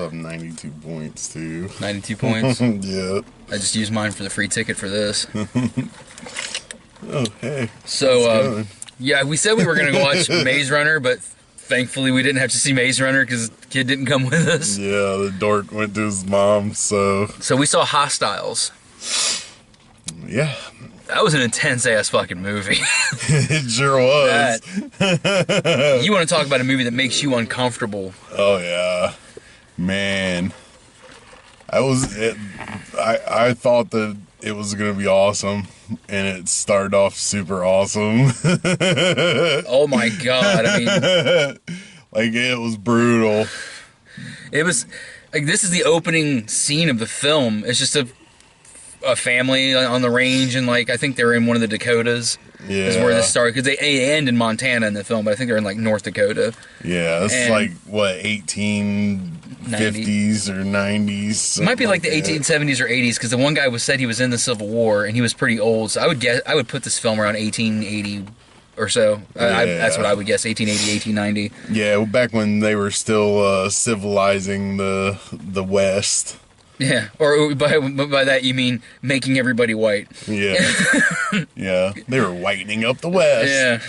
still have 92 points, too. 92 points? Yeah. I just used mine for the free ticket for this. Oh, hey. So, yeah, we said we were going to watch Maze Runner, but thankfully we didn't have to see Maze Runner because the kid didn't come with us. Yeah, the dork went to his mom, so... So we saw Hostiles. Yeah. That was an intense-ass fucking movie. It sure was. You want to talk about a movie that makes you uncomfortable. Oh, yeah. Man. I thought that it was going to be awesome, and it started off super awesome. Oh, my God. I mean... Like, it was brutal. It was... Like, this is the opening scene of the film. It's just a family on the range, and like I think they're in one of the Dakotas. Yeah, is where this started, because they end in Montana in the film, but I think they're in like North Dakota. Yeah, it's like what 1850s or 90s. It might be like the 1870s or 80s, because the one guy said he was in the Civil War and he was pretty old. So I would put this film around 1880 or so. Yeah. That's what I would guess. 1880, 1890. Yeah, well, back when they were still civilizing the West. Yeah, or by that you mean making everybody white. Yeah. Yeah, they were whitening up the West. Yeah,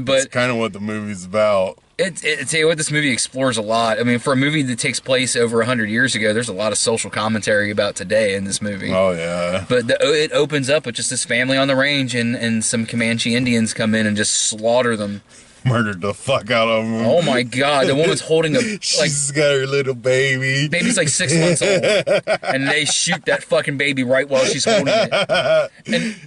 but that's kind of what the movie's about. Tell you what, this movie explores a lot. I mean, for a movie that takes place over 100 years ago, there's a lot of social commentary about today in this movie. Oh, yeah. But it opens up with just this family on the range, and some Comanche Indians come in and just slaughter them. Murdered the fuck out of them. Oh my God! The woman's holding she's got her little baby. Baby's like 6 months old, and they shoot that fucking baby right while she's holding it.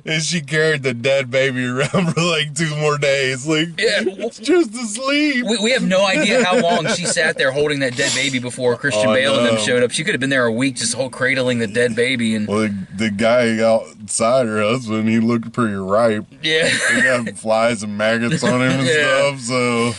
And she carried the dead baby around for like 2 more days. Like, yeah, it's just asleep. We have no idea how long she sat there holding that dead baby before Christian Bale and them showed up. She could have been there a week just cradling the dead baby. And well, the guy outside, her husband, he looked pretty ripe. Yeah, he had flies and maggots on him and stuff. So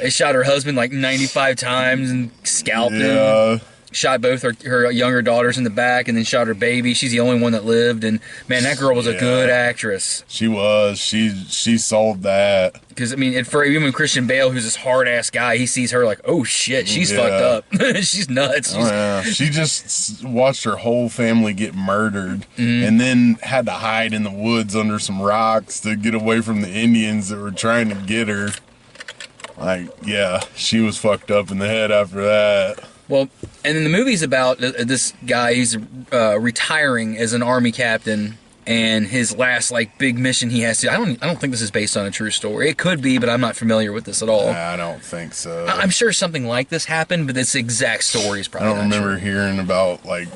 they shot her husband like 95 times and scalped him. Shot both her younger daughters in the back, and then shot her baby. She's the only one that lived, and man, that girl was a good actress. She was. She sold that. Because I mean, for even Christian Bale, who's this hard ass guy, he sees her like, oh shit, she's fucked up. She's nuts. She just watched her whole family get murdered, and then had to hide in the woods under some rocks to get away from the Indians that were trying to get her. Like, yeah, she was fucked up in the head after that. Well, and then the movie's about this guy. He's retiring as an army captain, and his last like big mission he has to. I don't think this is based on a true story. It could be, but I'm not familiar with this at all. I don't think so. I'm sure something like this happened, but this exact story is probably. I don't remember hearing about like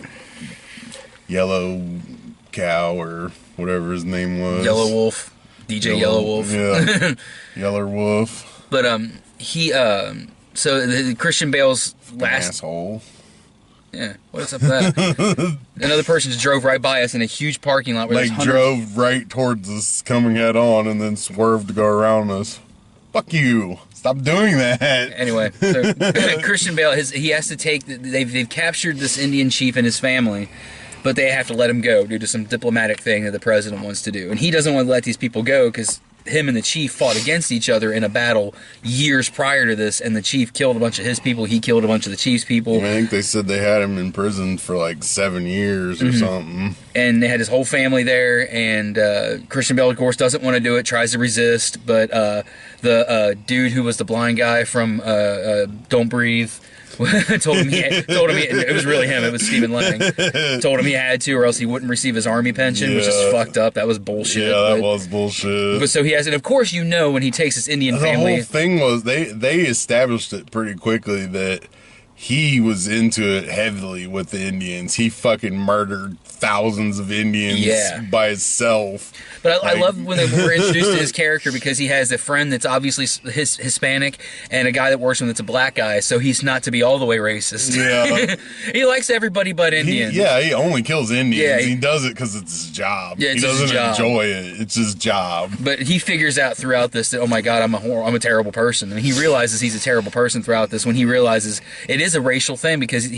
Yellow Cow or whatever his name was. Yellow Wolf, DJ Yellow Wolf. Yeah, Yeller Wolf. But he so the Christian Bale's last asshole. Yeah, what's up with that? Another person just drove right by us in a huge parking lot. Where drove right towards us, coming head on, and then swerved to go around us. Fuck you! Stop doing that. Anyway, so Christian Bale, he has to take. They've captured this Indian chief and his family, but they have to let him go due to some diplomatic thing that the president wants to do, and he doesn't want to let these people go because him and the chief fought against each other in a battle years prior to this, and the chief killed a bunch of his people. He killed a bunch of the chief's people. I think they said they had him in prison for like 7 years or something. And they had his whole family there, and Christian Bale, of course, doesn't want to do it, tries to resist, but the dude who was the blind guy from Don't Breathe told him it was really him. It was Stephen Lang. Told him he had to, or else he wouldn't receive his army pension, which is fucked up. That was bullshit. Yeah, that was bullshit. But so he has it. Of course, when he takes his Indian family. The whole thing was they established it pretty quickly that he was into it heavily with the Indians. He fucking murdered thousands of Indians by himself. But I love when we're introduced to his character, because he has a friend that's obviously Hispanic and a guy that works with him that's a black guy, so he's not to be all the way racist. Yeah. He likes everybody but Indians. He only kills Indians. Yeah, he does it because it's his job. Yeah, he doesn't enjoy it. It's his job. But he figures out throughout this that, oh my God, I'm a terrible person. And he realizes he's a terrible person throughout this, when he realizes it is a racial thing, because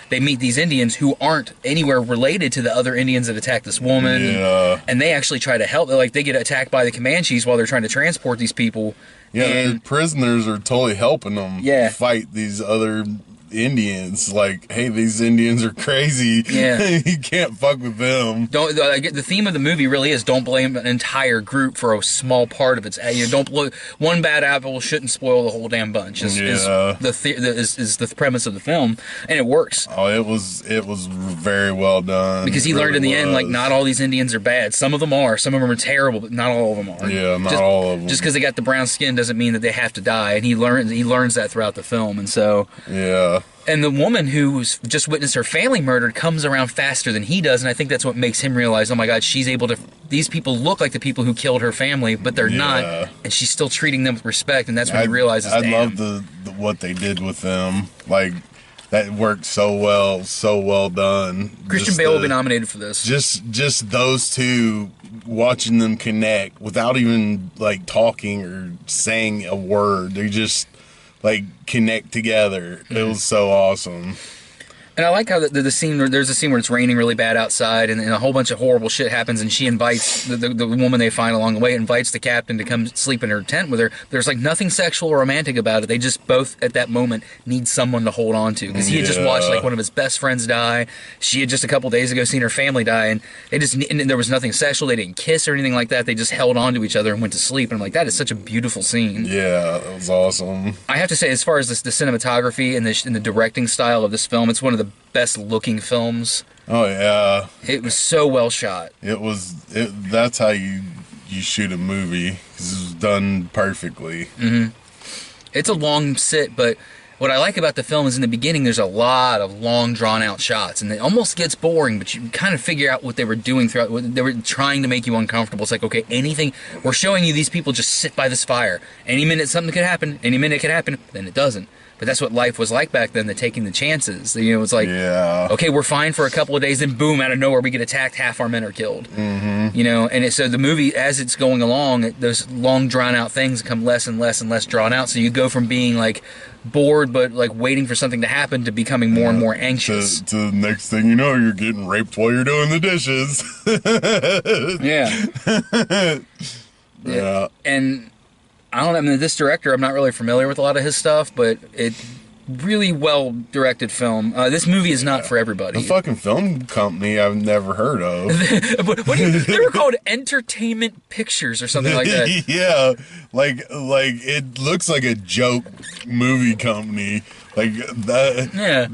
they meet these Indians who aren't anywhere related to the other Indians that attacked this woman. Yeah. And they actually try to help. They get attacked by the Comanches while they're trying to transport these people. Yeah, the prisoners are totally helping them fight these other Indians. Like, hey, these Indians are crazy. Yeah. You can't fuck with them. Don't. The theme of the movie really is don't blame an entire group for a small part of its. Don't one bad apple shouldn't spoil the whole damn bunch. Is the premise of the film, and it works. Oh, it was very well done. Because he learned in the end, like, not all these Indians are bad. Some of them are. Some of them are terrible, but not all of them are. Yeah, not all of them. Just because they got the brown skin doesn't mean that they have to die, and he learns that throughout the film, and so. Yeah. And the woman who's just witnessed her family murdered comes around faster than he does, and I think that's what makes him realize, oh my God, she's able to. These people look like the people who killed her family, but they're not, and she's still treating them with respect, and that's when he realizes. I love the what they did with them. Like, that worked so well done. Christian Bale will be nominated for this. Just those two, watching them connect without even like talking or saying a word. They just like connect together. It was so awesome. And I like how the scene, there's a scene where it's raining really bad outside, and a whole bunch of horrible shit happens, and she invites, the woman they find along the way, invites the captain to come sleep in her tent with her. There's like nothing sexual or romantic about it. They just both, at that moment, need someone to hold on to. Because he had just watched like one of his best friends die. She had just a couple days ago seen her family die, and there was nothing sexual. They didn't kiss or anything like that. They just held on to each other and went to sleep. And I'm like, that is such a beautiful scene. Yeah, it was awesome. I have to say, as far as the cinematography and the directing style of this film, it's one of the best looking films. Oh yeah, it was so well shot. That's how you shoot a movie, because it was done perfectly. It's a long sit, but what I like about the film is in the beginning there's a lot of long drawn out shots, and it almost gets boring, but you kind of figure out what they were doing throughout. They were trying to make you uncomfortable. It's like, okay, anything, we're showing you these people just sit by this fire. Any minute something could happen, then it doesn't. But that's what life was like back then, taking the chances. You know, it's like, okay, we're fine for a couple of days, then boom, out of nowhere, we get attacked, half our men are killed. You know, and so the movie, as it's going along, those long, drawn-out things become less and less and less drawn out, so you go from being, like, bored but, like, waiting for something to happen to becoming more and more anxious. To the next thing you know, you're getting raped while you're doing the dishes. Yeah. And I don't know, I mean, this director, I'm not really familiar with a lot of his stuff, but it really well directed film. This movie is not for everybody. A fucking film company I've never heard of. They were called Entertainment Pictures or something like that. Yeah, like it looks like a joke movie company. Like that. Yeah.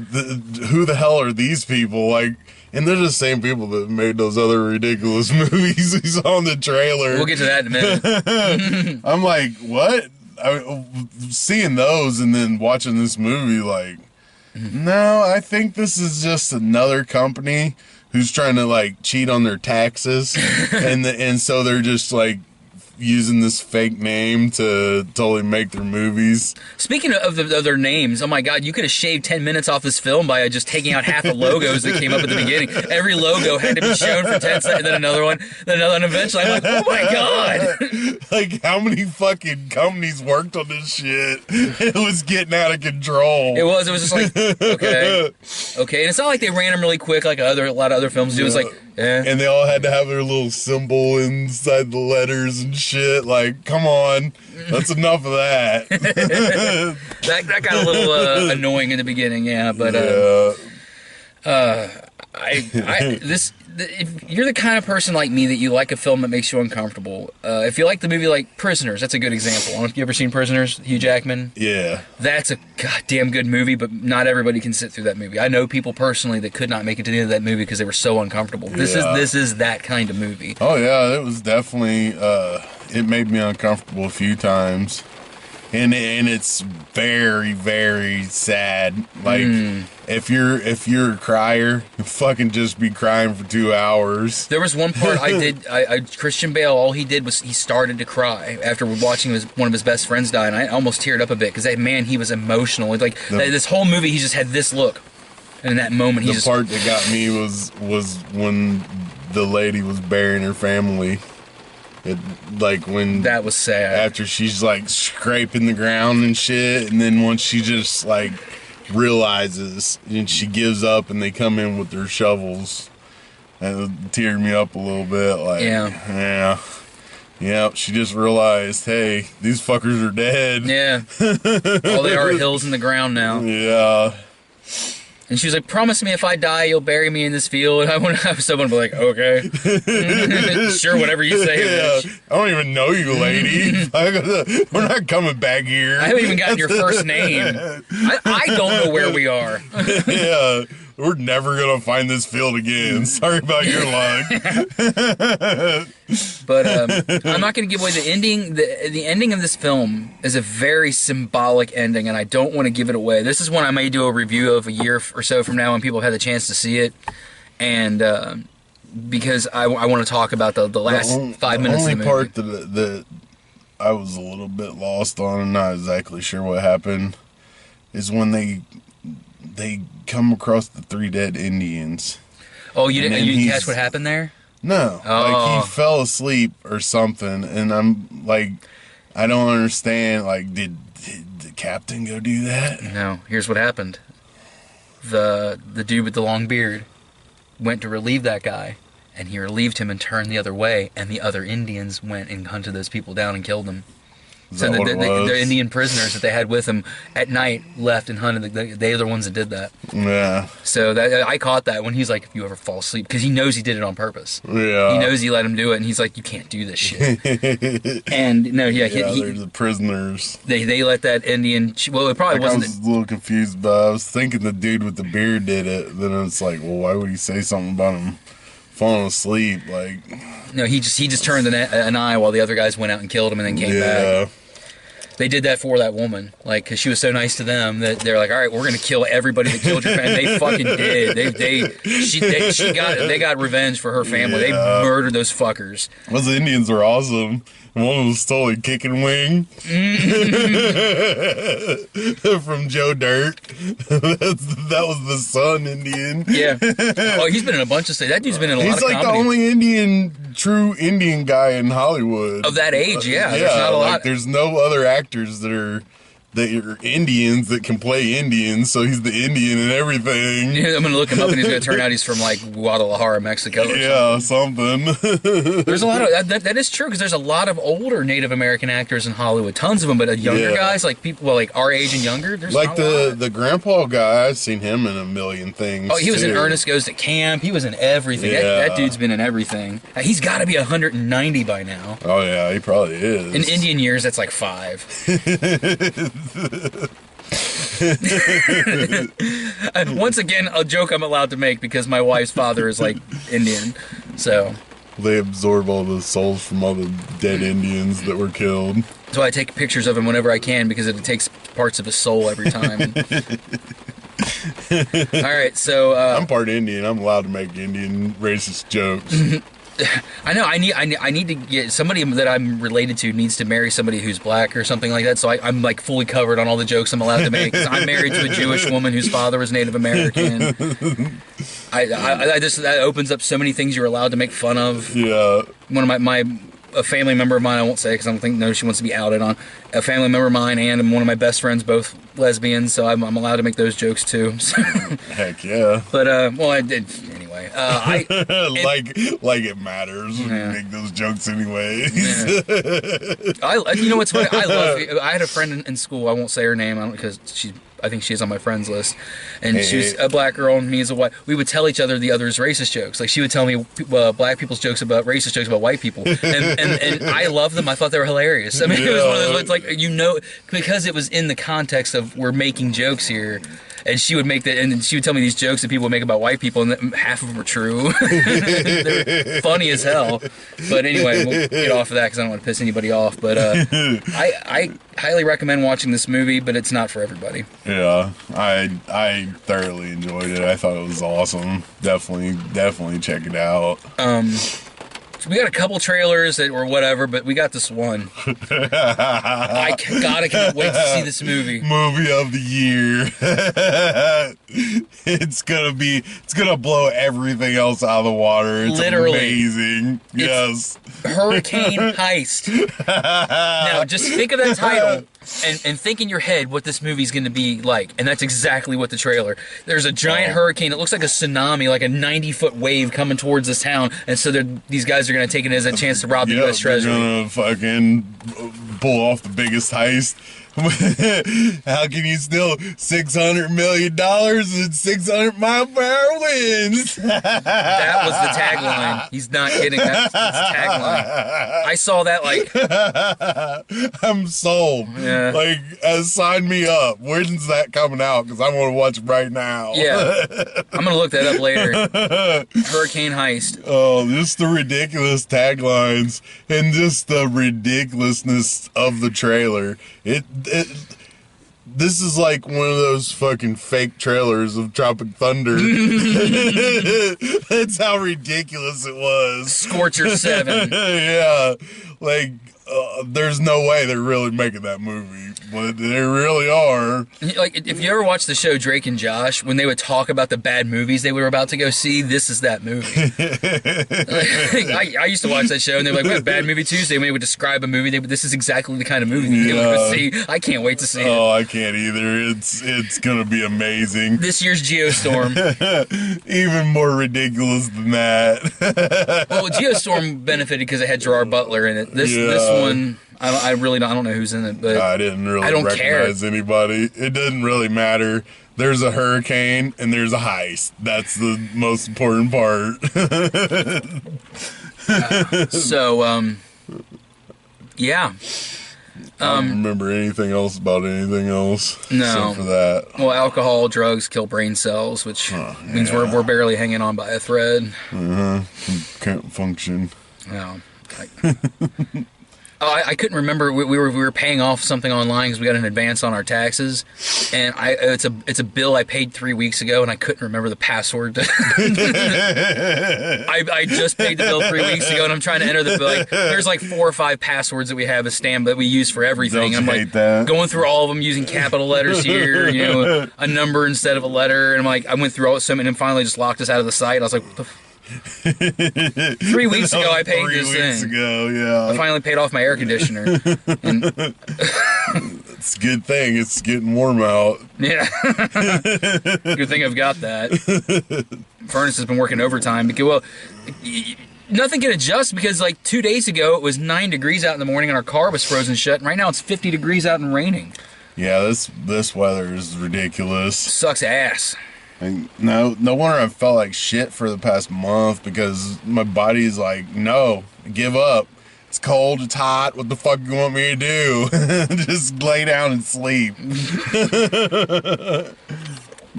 Who the hell are these people? Like. And they're the same people that made those other ridiculous movies we saw in the trailer. We'll get to that in a minute. I'm like, what? Seeing those and then watching this movie, like, no, I think this is just another company who's trying to, like, cheat on their taxes. and so they're just, like, using this fake name to totally make their movies. Speaking of their names, oh my God, you could have shaved 10 minutes off this film by just taking out half the logos that came up at the beginning. Every logo had to be shown for 10 seconds, and then another one, and eventually I'm like, oh my God. Like, how many fucking companies worked on this shit? It was getting out of control. It was just like, okay. And it's not like they ran them really quick like a lot of other films do. It was like, and they all had to have their little symbol inside the letters and shit. Like, come on, that's enough of that. that got a little annoying in the beginning, yeah. But if you're the kind of person like me that you like a film that makes you uncomfortable, if you like the movie like Prisoners, that's a good example. I don't know if you ever seen Prisoners, Hugh Jackman. Yeah. That's a goddamn good movie, but not everybody can sit through that movie. I know people personally that could not make it to the end of that movie because they were so uncomfortable. This is that kind of movie. Oh yeah, it was definitely it made me uncomfortable a few times. And it's very, very sad. Like, if you're a crier, you fucking just be crying for 2 hours. There was one part Christian Bale, all he did was he started to cry after watching one of his best friends die, and I almost teared up a bit because he was emotional. Like this whole movie, he just had this look, and in that moment, the part that got me was when the lady was burying her family. That was sad. After she's like scraping the ground and shit, and then once she just like realizes and she gives up, and they come in with their shovels, and it teared me up a little bit. Like, yeah. She just realized, hey, these fuckers are dead. Yeah. All they are hills in the ground now. Yeah. And she was like, promise me if I die, you'll bury me in this field. I was someone to be like, okay. Sure, whatever you say, bitch. I don't even know you, lady. We're not coming back here. I haven't even gotten your first name. I don't know where we are. Yeah. We're never going to find this field again. Sorry about your luck. But I'm not going to give away the ending. The ending of this film is a very symbolic ending, and I don't want to give it away. This is one I may do a review of a year or so from now when people have had the chance to see it. And because I want to talk about the last 5 minutes of the movie. The only part that I was a little bit lost on and not exactly sure what happened is when they come across the 3 dead Indians. Oh, you catch what happened there? No. Oh. Like, he fell asleep or something, and I'm like, I don't understand. Like, did the captain go do that? No. Here's what happened. The dude with the long beard went to relieve that guy, and he relieved him and turned the other way, and the other Indians went and hunted those people down and killed them. So the Indian prisoners that they had with them at night left and hunted. They are the ones that did that. Yeah. So I caught that when he's like, if you ever fall asleep, because he knows he did it on purpose. Yeah. He knows he let him do it, and he's like, you can't do this shit. And no, yeah, they're the prisoners. They let that Indian. Well, it probably wasn't. I was a little confused, but I was thinking the dude with the beard did it. Then it's like, well, why would he say something about him falling asleep? Like, no, he just turned an eye while the other guys went out and killed him, and then came back. They did that for that woman, like, because she was so nice to them that they're like, all right, we're gonna kill everybody that killed your family. They fucking did. They got revenge for her family. They murdered those fuckers. Those Indians were awesome. One was totally kicking wing from Joe Dirt. That was the son Indian. Yeah. Oh, he's been in a bunch of stuff. That dude's been in a lot of comedy. He's like the only true Indian guy in Hollywood. Of that age, yeah. There's not a lot. There's no other actors that are Indians that can play Indians, so he's the Indian and everything. Yeah, I'm gonna look him up, and he's gonna turn out he's from like Guadalajara, Mexico. Or something. There's a lot of that is true, because there's a lot of older Native American actors in Hollywood, tons of them, but younger guys, like people like our age and younger. There's like the grandpa guy. I've seen him in a million things. Oh, he was too. in Ernest Goes to Camp. He was in everything. Yeah. That dude's been in everything. He's got to be 190 by now. Oh yeah, he probably is. In Indian years, that's like 5. And once again, a joke I'm allowed to make because my wife's father is like Indian, so they absorb all the souls from all the dead Indians that were killed. So I take pictures of him whenever I can because it takes parts of his soul every time. All right, so I'm part Indian. I'm allowed to make Indian racist jokes. I know. I need to get somebody that I'm related to needs to marry somebody who's black or something like that. So I'm like fully covered on all the jokes I'm allowed to make. 'Cause I'm married to a Jewish woman whose father was Native American. I just that opens up so many things you're allowed to make fun of. Yeah. One of a family member of mine, I won't say because I don't think she wants to be outed on. A family member of mine and one of my best friends, both lesbians, so I'm allowed to make those jokes too. So. Heck yeah. But well, I did anyway. Like it matters when you make those jokes anyways. Yeah. You know what's funny? I had a friend in school. I won't say her name because I think she's on my friends list, and she's a black girl and me as a white. We would tell each other the other's racist jokes. Like she would tell me black people's racist jokes about white people, and I love them. I thought they were hilarious. I mean, it was one of those like because it was in the context of we're making jokes here. And she would make and she would tell me these jokes that people would make about white people, and half of them were true. They're funny as hell. But anyway, we'll get off of that because I don't want to piss anybody off. But I highly recommend watching this movie, but it's not for everybody. Yeah, I thoroughly enjoyed it. I thought it was awesome. Definitely check it out. So we got a couple trailers or whatever, but we got this one. I can't wait to see this movie. Movie of the year. It's gonna blow everything else out of the water. It's literally amazing. Yes. Hurricane Heist. Now, just think of that title and think in your head what this movie's going to be like. And that's exactly what the trailer. There's a giant hurricane. It looks like a tsunami, like a 90-foot wave coming towards this town. And so these guys are going to take it as a chance to rob the U.S. Treasury. They're going to fucking pull off the biggest heist. How can you steal $600 million and 600 mile per hour winds? That was the tagline. He's not kidding. That's the tagline. I saw that I'm sold. Yeah. Sign me up. When's that coming out? Because I want to watch it right now. Yeah. I'm going to look that up later. Hurricane Heist. Oh, just the ridiculous taglines and just the ridiculousness of the trailer. This is like one of those fucking fake trailers of Tropic Thunder. That's how ridiculous it was. Scorcher 7. Yeah. There's no way they're really making that movie, but they really are. If you ever watch the show Drake and Josh, when they would talk about the bad movies they were about to go see, this is that movie. I used to watch that show, and they were like, "We have Bad Movie Tuesday." When they would describe a movie, this is exactly the kind of movie they would go see. I can't wait to see it. Oh, I can't either. It's gonna be amazing. This year's Geostorm. Even more ridiculous than that. Well, Geostorm benefited because it had Gerard Butler in it. This one, I don't know who's in it, but I didn't really recognize anybody. It doesn't really matter. There's a hurricane and there's a heist. That's the most important part. Yeah. I don't remember anything else about anything else except for that. Well, alcohol, drugs kill brain cells, which means we're barely hanging on by a thread. Can't function. No. I couldn't remember. We were paying off something online because we got an advance on our taxes, and it's a bill I paid 3 weeks ago, and I couldn't remember the password. I just paid the bill 3 weeks ago, and I'm trying to enter the bill. There's 4 or 5 passwords that we have as stamp that we use for everything. Don't I'm hate that. Going through all of them using capital letters here, a number instead of a letter, and I went through all so many, and finally just locked us out of the site. I was like, what the 3 weeks ago I paid this thing. 3 weeks ago, yeah. I finally paid off my air conditioner. It's a good thing. It's getting warm out. Yeah. Good thing I've got that. Furnace has been working overtime. Because, nothing can adjust because 2 days ago it was 9 degrees out in the morning and our car was frozen shut. And right now it's 50 degrees out and raining. Yeah, this weather is ridiculous. Sucks ass. No wonder I felt like shit for the past month because my body's like, no, give up. It's cold, it's hot. What the fuck you want me to do? Just lay down and sleep.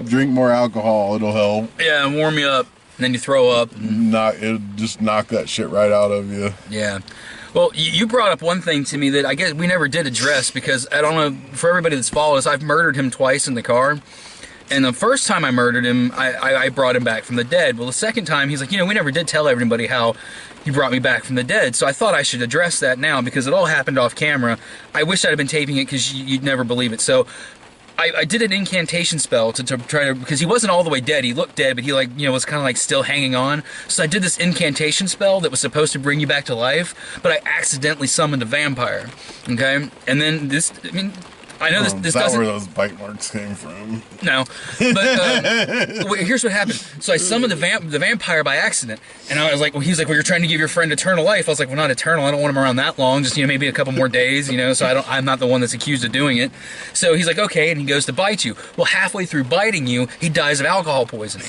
Drink more alcohol, it'll help. Yeah, and warm you up, and then you throw up. It'll just knock that shit right out of you. Yeah. Well, you brought up one thing to me that I guess we never did address because I don't know, for everybody that's followed us, I've murdered him twice in the car. And the first time I murdered him, I brought him back from the dead. Well, the second time, he's like, we never did tell everybody how you brought me back from the dead. So I thought I should address that now because it all happened off camera. I wish I'd have been taping it because you'd never believe it. So I did an incantation spell to try to, because he wasn't all the way dead. He looked dead, but he was kind of still hanging on. So I did this incantation spell that was supposed to bring you back to life, but I accidentally summoned a vampire. Okay? And then I know this doesn't... where those bite marks came from. No. But here's what happened. So I summoned the vampire by accident. And I was like, he was like, well, you're trying to give your friend eternal life. I was like, well, not eternal. I don't want him around that long. Just, maybe a couple more days, so I'm not the one that's accused of doing it. So he's like, okay. And he goes to bite you. Well, halfway through biting you, he dies of alcohol poisoning.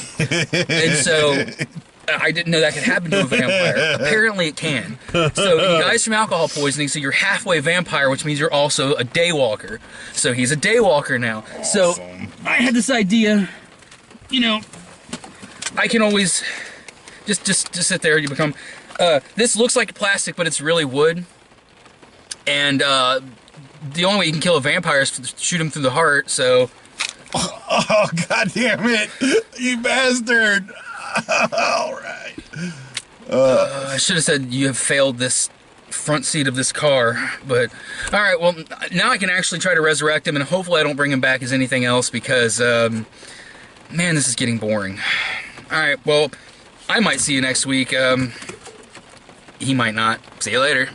And so... I didn't know that could happen to a vampire. Apparently it can. So he dies from alcohol poisoning, so you're halfway vampire, which means you're also a daywalker. So he's a daywalker now. So I had this idea, I can always just sit there and you become... this looks like plastic, but it's really wood. And the only way you can kill a vampire is to shoot him through the heart, so... Oh, God damn it! You bastard! All right. I should have said you have failed this front seat of this car, but all right. Well, now I can actually try to resurrect him, and hopefully I don't bring him back as anything else because, man, this is getting boring. All right. Well, I might see you next week. He might not. See you later.